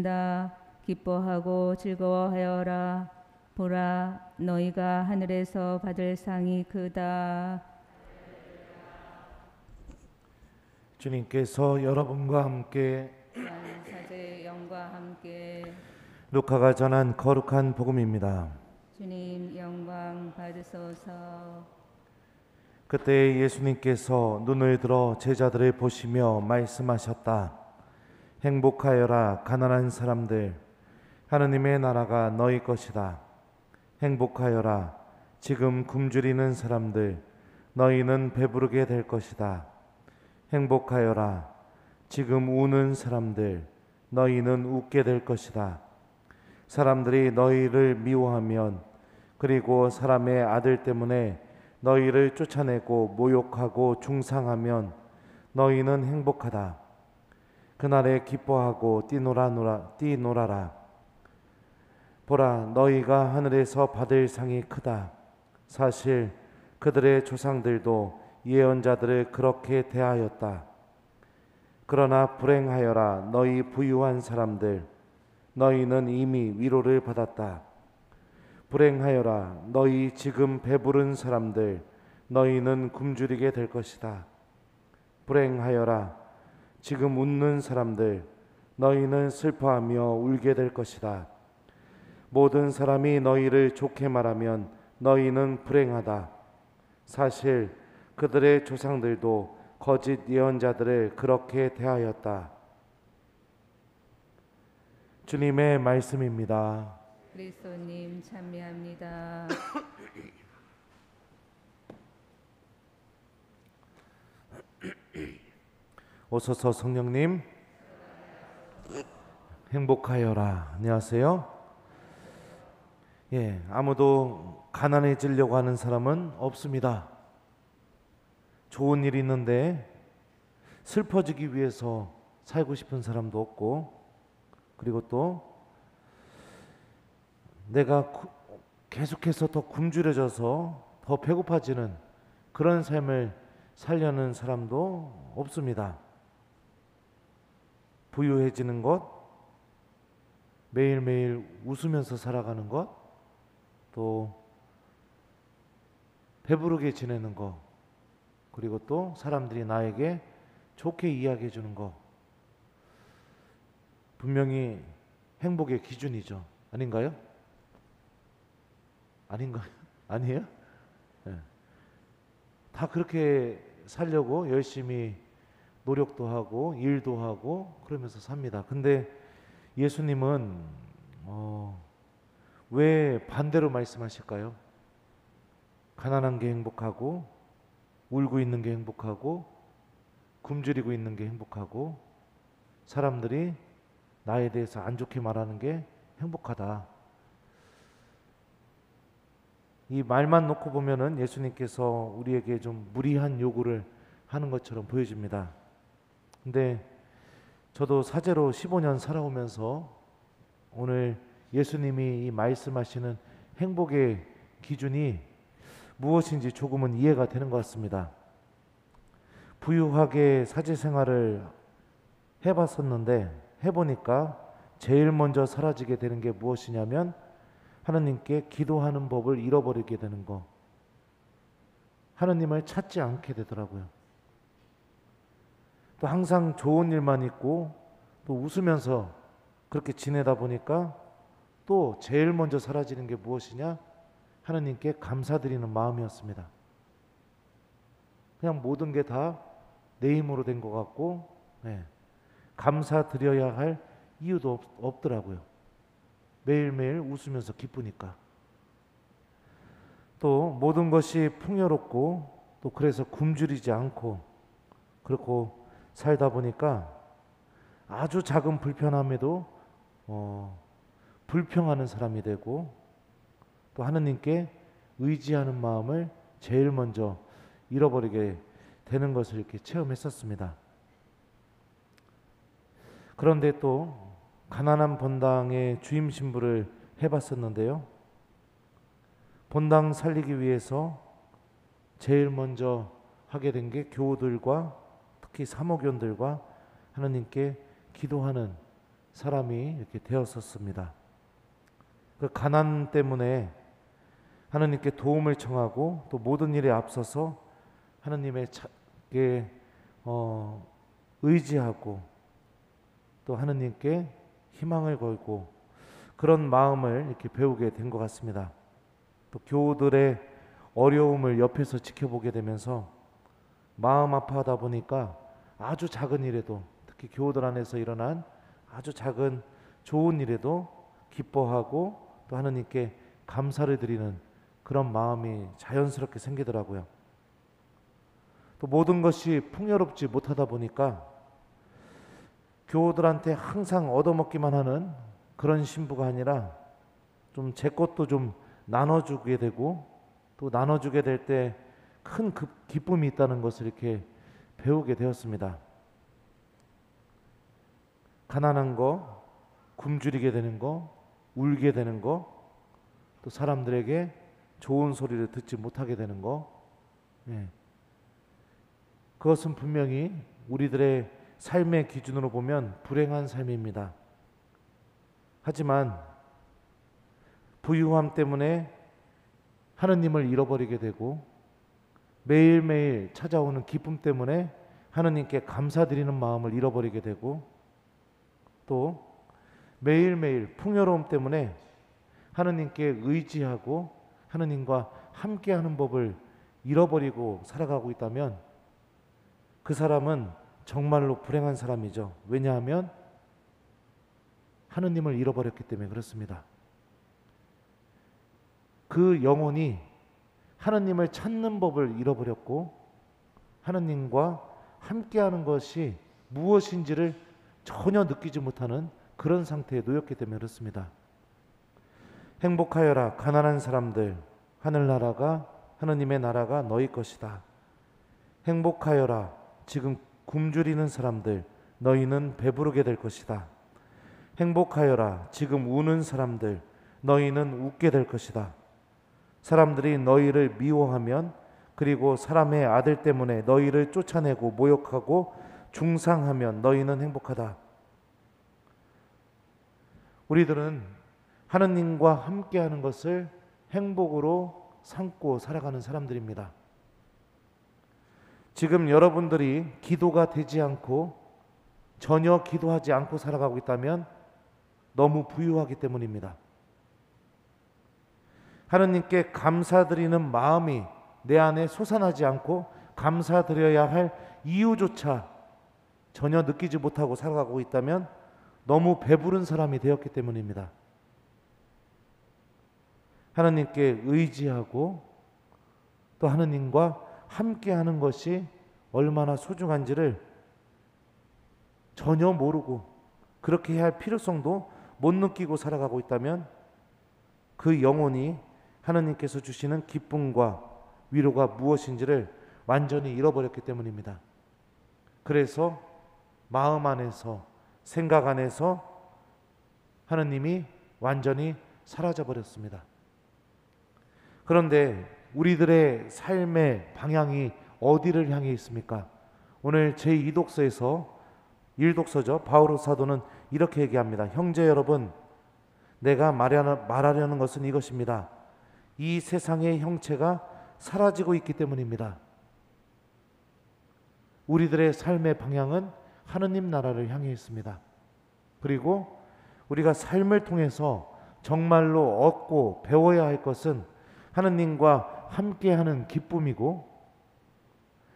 다 기뻐하고 즐거워하여라. 보라, 너희가 하늘에서 받을 상이 크다. 주님께서 여러분과 함께 사제의 영과 함께 루카가 전한 거룩한 복음입니다. 주님 영광 받으소서. 그때 예수님께서 눈을 들어 제자들을 보시며 말씀하셨다. 행복하여라 가난한 사람들, 하느님의 나라가 너희 것이다. 행복하여라 지금 굶주리는 사람들, 너희는 배부르게 될 것이다. 행복하여라 지금 우는 사람들, 너희는 웃게 될 것이다. 사람들이 너희를 미워하면, 그리고 사람의 아들 때문에 너희를 쫓아내고 모욕하고 중상하면 너희는 행복하다. 그날에 기뻐하고 뛰놀아라. 보라, 너희가 하늘에서 받을 상이 크다. 사실 그들의 조상들도 예언자들을 그렇게 대하였다. 그러나 불행하여라 너희 부유한 사람들, 너희는 이미 위로를 받았다. 불행하여라 너희 지금 배부른 사람들, 너희는 굶주리게 될 것이다. 불행하여라 지금 웃는 사람들, 너희는 슬퍼하며 울게 될 것이다. 모든 사람이 너희를 좋게 말하면 너희는 불행하다. 사실 그들의 조상들도 거짓 예언자들을 그렇게 대하였다. 주님의 말씀입니다. 그리스도님 찬미합니다. 오소서 성령님, 행복하여라. 안녕하세요. 아무도 가난해지려고 하는 사람은 없습니다. 좋은 일이 있는데 슬퍼지기 위해서 살고 싶은 사람도 없고, 그리고 또 내가 계속해서 더 굶주려져서 더 배고파지는 그런 삶을 살려는 사람도 없습니다. 부유해지는 것, 매일매일 웃으면서 살아가는 것, 또 배부르게 지내는 것, 그리고 또 사람들이 나에게 좋게 이야기해 주는 것, 분명히 행복의 기준이죠. 아닌가요? 아닌가요? 아니에요? 네. 다 그렇게 살려고 열심히 노력도 하고 일도 하고 그러면서 삽니다. 근데 예수님은 왜 반대로 말씀하실까요? 가난한 게 행복하고, 울고 있는 게 행복하고, 굶주리고 있는 게 행복하고, 사람들이 나에 대해서 안 좋게 말하는 게 행복하다. 이 말만 놓고 보면은 예수님께서 우리에게 좀 무리한 요구를 하는 것처럼 보여집니다. 근데 저도 사제로 15년 살아오면서 오늘 예수님이 이 말씀하시는 행복의 기준이 무엇인지 조금은 이해가 되는 것 같습니다. 부유하게 사제 생활을 해봤었는데 해보니까 제일 먼저 사라지게 되는 게 무엇이냐면 하나님께 기도하는 법을 잃어버리게 되는 거. 하나님을 찾지 않게 되더라고요. 또 항상 좋은 일만 있고 또 웃으면서 그렇게 지내다 보니까 또 제일 먼저 사라지는 게 무엇이냐? 하나님께 감사드리는 마음이었습니다. 그냥 모든 게 다 내 힘으로 된 것 같고, 감사드려야 할 이유도 없더라고요. 매일매일 웃으면서 기쁘니까. 또 모든 것이 풍요롭고 또 그래서 굶주리지 않고 그렇고 살다 보니까 아주 작은 불편함에도 불평하는 사람이 되고, 또 하느님께 의지하는 마음을 제일 먼저 잃어버리게 되는 것을 이렇게 체험했었습니다. 그런데 또 가난한 본당의 주임 신부를 해봤었는데요. 본당 살리기 위해서 제일 먼저 하게 된 게 교우들과 특히 사모견들과 하나님께 기도하는 사람이 이렇게 되었었습니다. 그 가난 때문에 하나님께 도움을 청하고 또 모든 일에 앞서서 하나님께 의지하고 또 하나님께 희망을 걸고 그런 마음을 이렇게 배우게 된 것 같습니다. 또 교우들의 어려움을 옆에서 지켜보게 되면서 마음 아파하다 보니까 아주 작은 일에도, 특히 교우들 안에서 일어난 아주 작은 좋은 일에도 기뻐하고 또 하나님께 감사를 드리는 그런 마음이 자연스럽게 생기더라고요. 또 모든 것이 풍요롭지 못하다 보니까 교우들한테 항상 얻어먹기만 하는 그런 신부가 아니라 좀 제 것도 좀 나눠주게 되고 또 나눠주게 될 때 큰 기쁨이 있다는 것을 이렇게 배우게 되었습니다. 가난한 거, 굶주리게 되는 거, 울게 되는 거, 또 사람들에게 좋은 소리를 듣지 못하게 되는 거, 그것은 분명히 우리들의 삶의 기준으로 보면 불행한 삶입니다. 하지만 부유함 때문에 하느님을 잃어버리게 되고 매일매일 찾아오는 기쁨 때문에 하느님께 감사드리는 마음을 잃어버리게 되고 또 매일매일 풍요로움 때문에 하느님께 의지하고 하느님과 함께하는 법을 잃어버리고 살아가고 있다면 그 사람은 정말로 불행한 사람이죠. 왜냐하면 하느님을 잃어버렸기 때문에 그렇습니다. 그 영혼이 하느님을 찾는 법을 잃어버렸고 하느님과 함께하는 것이 무엇인지를 전혀 느끼지 못하는 그런 상태에 놓였기 때문에 그렇습니다. 행복하여라 가난한 사람들, 하늘나라가 하느님의 나라가 너희 것이다. 행복하여라 지금 굶주리는 사람들, 너희는 배부르게 될 것이다. 행복하여라 지금 우는 사람들, 너희는 웃게 될 것이다. 사람들이 너희를 미워하면 그리고 사람의 아들 때문에 너희를 쫓아내고 모욕하고 중상하면 너희는 행복하다. 우리들은 하느님과 함께하는 것을 행복으로 삼고 살아가는 사람들입니다. 지금 여러분들이 기도가 되지 않고 전혀 기도하지 않고 살아가고 있다면 너무 부유하기 때문입니다. 하느님께 감사드리는 마음이 내 안에 솟아나지 않고 감사드려야 할 이유조차 전혀 느끼지 못하고 살아가고 있다면 너무 배부른 사람이 되었기 때문입니다. 하느님께 의지하고 또 하느님과 함께하는 것이 얼마나 소중한지를 전혀 모르고 그렇게 해야 할 필요성도 못 느끼고 살아가고 있다면 그 영혼이 하느님께서 주시는 기쁨과 위로가 무엇인지를 완전히 잃어버렸기 때문입니다. 그래서 마음 안에서 생각 안에서 하느님이 완전히 사라져 버렸습니다. 그런데 우리들의 삶의 방향이 어디를 향해 있습니까? 오늘 제2독서에서 1독서죠. 바오로 사도는 이렇게 얘기합니다. 형제 여러분, 내가 말하려는 것은 이것입니다. 이 세상의 형체가 사라지고 있기 때문입니다. 우리들의 삶의 방향은 하느님 나라를 향해 있습니다. 그리고 우리가 삶을 통해서 정말로 얻고 배워야 할 것은 하느님과 함께하는 기쁨이고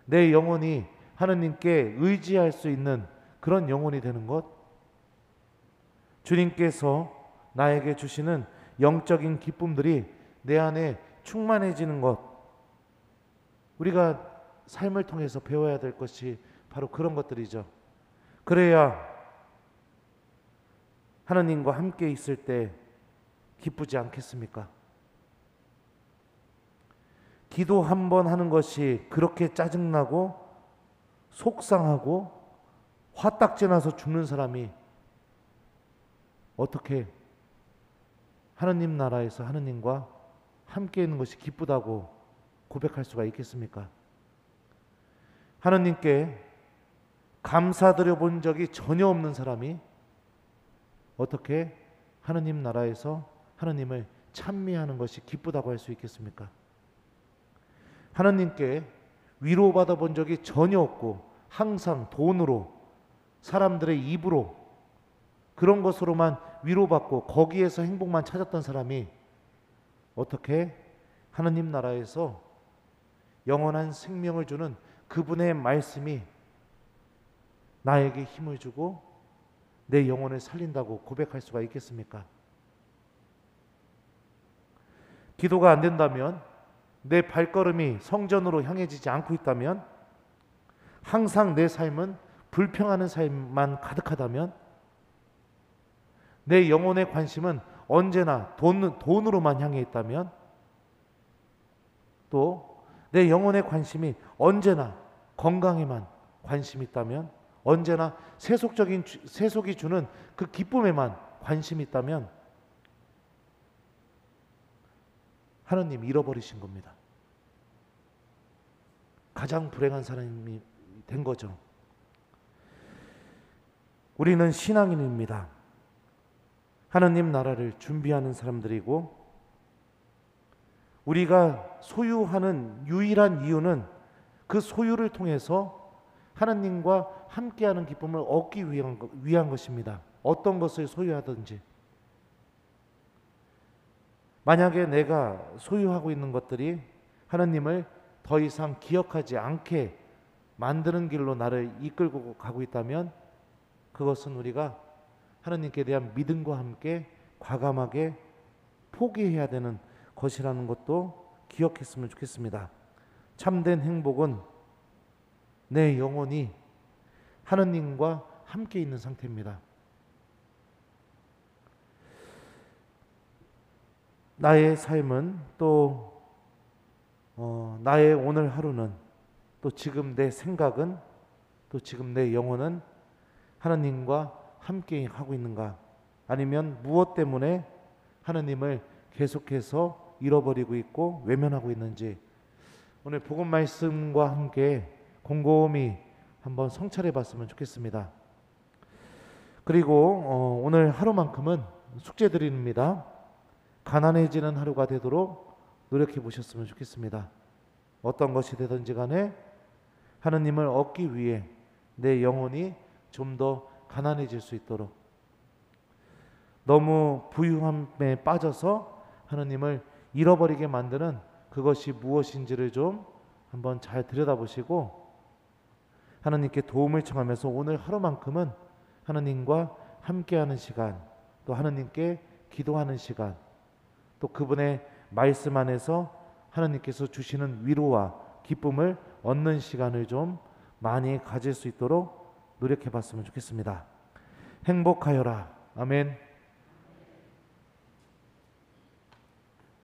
내 영혼이 하느님께 의지할 수 있는 그런 영혼이 되는 것, 주님께서 나에게 주시는 영적인 기쁨들이 내 안에 충만해지는 것, 우리가 삶을 통해서 배워야 될 것이 바로 그런 것들이죠. 그래야 하느님과 함께 있을 때 기쁘지 않겠습니까? 기도 한 번 하는 것이 그렇게 짜증나고 속상하고 화딱지 나서 죽는 사람이 어떻게 하느님 나라에서 하느님과 함께 있는 것이 기쁘다고 고백할 수가 있겠습니까? 하느님께 감사드려 본 적이 전혀 없는 사람이 어떻게 하느님 나라에서 하느님을 찬미하는 것이 기쁘다고 할 수 있겠습니까? 하느님께 위로받아 본 적이 전혀 없고 항상 돈으로, 사람들의 입으로, 그런 것으로만 위로받고 거기에서 행복만 찾았던 사람이 어떻게 하느님 나라에서 영원한 생명을 주는 그분의 말씀이 나에게 힘을 주고 내 영혼을 살린다고 고백할 수가 있겠습니까? 기도가 안 된다면, 내 발걸음이 성전으로 향해지지 않고 있다면, 항상 내 삶은 불평하는 삶만 가득하다면, 내 영혼의 관심은 언제나 돈으로만 향해 있다면, 또 내 영혼의 관심이 언제나 건강에만 관심이 있다면, 언제나 세속이 주는 그 기쁨에만 관심이 있다면 하나님 잃어버리신 겁니다. 가장 불행한 사람이 된 거죠. 우리는 신앙인입니다. 하나님 나라를 준비하는 사람들이고, 우리가 소유하는 유일한 이유는 그 소유를 통해서 하나님과 함께하는 기쁨을 얻기 위한 것입니다. 어떤 것을 소유하든지. 만약에 내가 소유하고 있는 것들이 하나님을 더 이상 기억하지 않게 만드는 길로 나를 이끌고 가고 있다면, 그것은 우리가 하나님께 대한 믿음과 함께 과감하게 포기해야 되는 것이라는 것도 기억했으면 좋겠습니다. 참된 행복은 내 영혼이 하나님과 함께 있는 상태입니다. 나의 삶은 또 나의 오늘 하루는, 또 지금 내 생각은, 또 지금 내 영혼은 하나님과 함께 하고 있는가? 아니면 무엇 때문에 하나님을 계속해서 잃어버리고 있고 외면하고 있는지, 오늘 복음 말씀과 함께 곰곰이 한번 성찰해 봤으면 좋겠습니다. 그리고 오늘 하루만큼은 숙제 드립니다. 가난해지는 하루가 되도록 노력해 보셨으면 좋겠습니다. 어떤 것이 되든지 간에 하나님을 얻기 위해 내 영혼이 좀 더 가난해질 수 있도록, 너무 부유함에 빠져서 하나님을 잃어버리게 만드는 그것이 무엇인지를 좀 한번 잘 들여다보시고 하나님께 도움을 청하면서 오늘 하루만큼은 하나님과 함께하는 시간, 또 하나님께 기도하는 시간, 또 그분의 말씀 안에서 하나님께서 주시는 위로와 기쁨을 얻는 시간을 좀 많이 가질 수 있도록 노력해 봤으면 좋겠습니다. 행복하여라. 아멘.